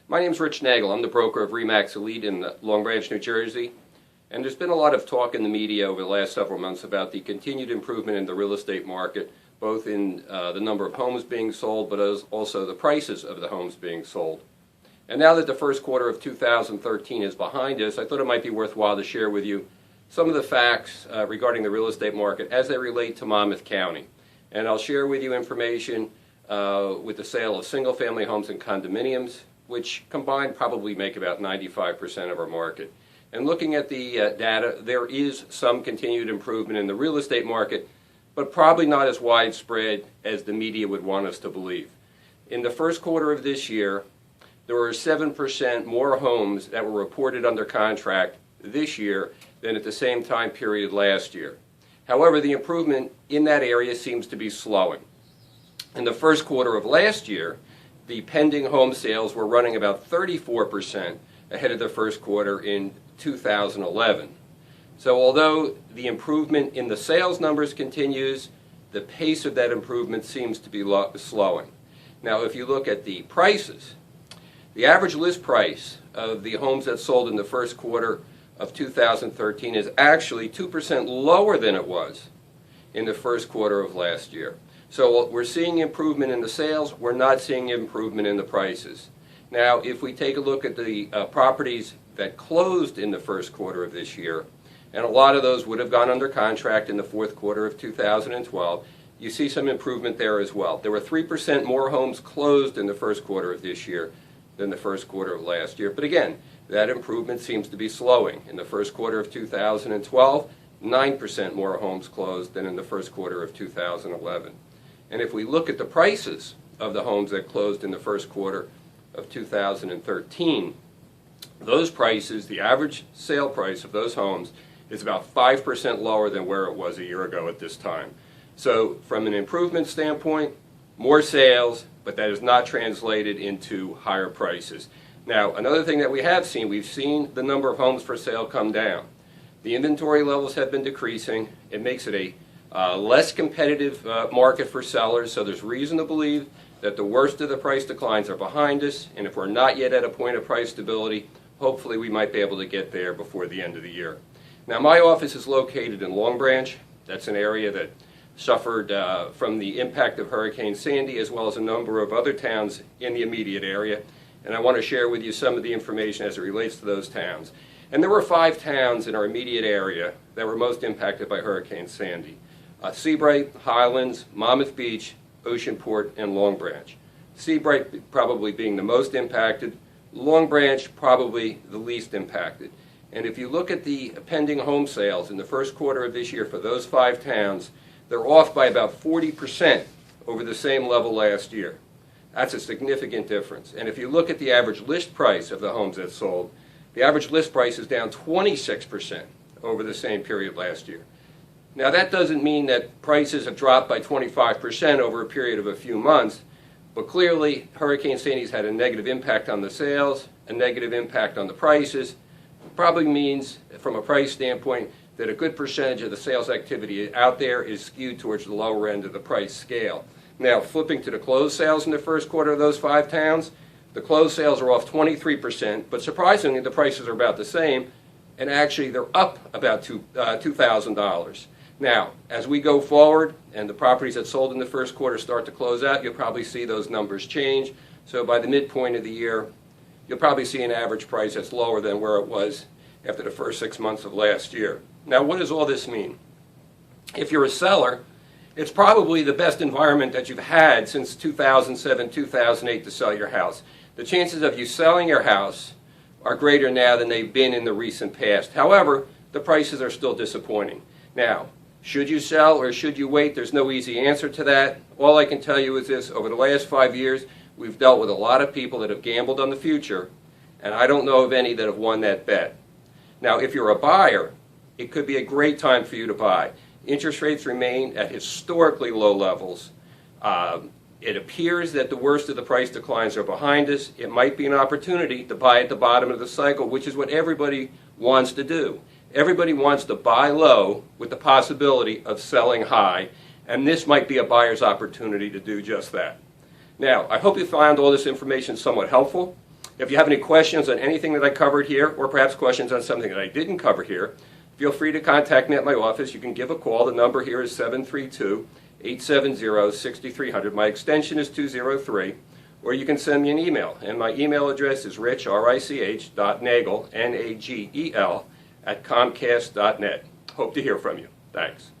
My name's Rich Nagel. I'm the broker of RE/MAX Elite in Long Branch, New Jersey. And there's been a lot of talk in the media over the last several months about the continued improvement in the real estate market, both in the number of homes being sold, but also the prices of the homes being sold. And now that the first quarter of 2013 is behind us, I thought it might be worthwhile to share with you some of the facts regarding the real estate market as they relate to Monmouth County. And I'll share with you information with the sale of single-family homes and condominiums, which combined probably make about 95% of our market. And looking at the data, there is some continued improvement in the real estate market, but probably not as widespread as the media would want us to believe. In the first quarter of this year, there were 7% more homes that were reported under contract this year than at the same time period last year. However, the improvement in that area seems to be slowing. In the first quarter of last year, the pending home sales were running about 34% ahead of the first quarter in 2011. So although the improvement in the sales numbers continues, the pace of that improvement seems to be slowing. Now, if you look at the prices, the average list price of the homes that sold in the first quarter of 2013 is actually 2% lower than it was in the first quarter of last year. So we're seeing improvement in the sales, we're not seeing improvement in the prices. Now, if we take a look at the properties that closed in the first quarter of this year, and a lot of those would have gone under contract in the fourth quarter of 2012, you see some improvement there as well. There were 3% more homes closed in the first quarter of this year than the first quarter of last year. But again, that improvement seems to be slowing. In the first quarter of 2012, 9% more homes closed than in the first quarter of 2011. And if we look at the prices of the homes that closed in the first quarter of 2013, those prices, the average sale price of those homes, is about 5% lower than where it was a year ago at this time. So from an improvement standpoint, more sales, but that is not translated into higher prices. Now, another thing that we've seen the number of homes for sale come down. The inventory levels have been decreasing. It makes it a less competitive market for sellers, so there's reason to believe that the worst of the price declines are behind us, and if we're not yet at a point of price stability, hopefully we might be able to get there before the end of the year. Now, my office is located in Long Branch. That's an area that suffered from the impact of Hurricane Sandy, as well as a number of other towns in the immediate area. And I want to share with you some of the information as it relates to those towns. And there were 5 towns in our immediate area that were most impacted by Hurricane Sandy. Seabright, Highlands, Monmouth Beach, Oceanport, and Long Branch. Seabright probably being the most impacted, Long Branch probably the least impacted. And if you look at the pending home sales in the first quarter of this year for those 5 towns, they're off by about 40% over the same level last year. That's a significant difference. And if you look at the average list price of the homes that sold, the average list price is down 26% over the same period last year. Now, that doesn't mean that prices have dropped by 25% over a period of a few months, but clearly Hurricane Sandy's had a negative impact on the sales, a negative impact on the prices. It probably means, from a price standpoint, that a good percentage of the sales activity out there is skewed towards the lower end of the price scale. Now, flipping to the closed sales in the first quarter of those 5 towns, the closed sales are off 23%, but surprisingly the prices are about the same, and actually they're up about $2,000. Now, as we go forward and the properties that sold in the first quarter start to close out, you'll probably see those numbers change. So by the midpoint of the year, you'll probably see an average price that's lower than where it was after the first 6 months of last year. Now, what does all this mean? If you're a seller, it's probably the best environment that you've had since 2007, 2008 to sell your house. The chances of you selling your house are greater now than they've been in the recent past. However, the prices are still disappointing. Now, should you sell or should you wait? There's no easy answer to that. All I can tell you is this: over the last 5 years, we've dealt with a lot of people that have gambled on the future, and I don't know of any that have won that bet. Now, if you're a buyer, it could be a great time for you to buy. Interest rates remain at historically low levels. It appears that the worst of the price declines are behind us. It might be an opportunity to buy at the bottom of the cycle, which is what everybody wants to do. Everybody wants to buy low with the possibility of selling high, and this might be a buyer's opportunity to do just that. Now, I hope you found all this information somewhat helpful. If you have any questions on anything that I covered here, or perhaps questions on something that I didn't cover here, feel free to contact me at my office. You can give a call. The number here is 732-870-6300. My extension is 203. Or you can send me an email. And my email address is rich.nagel, Nagel, @comcast.net. Hope to hear from you. Thanks.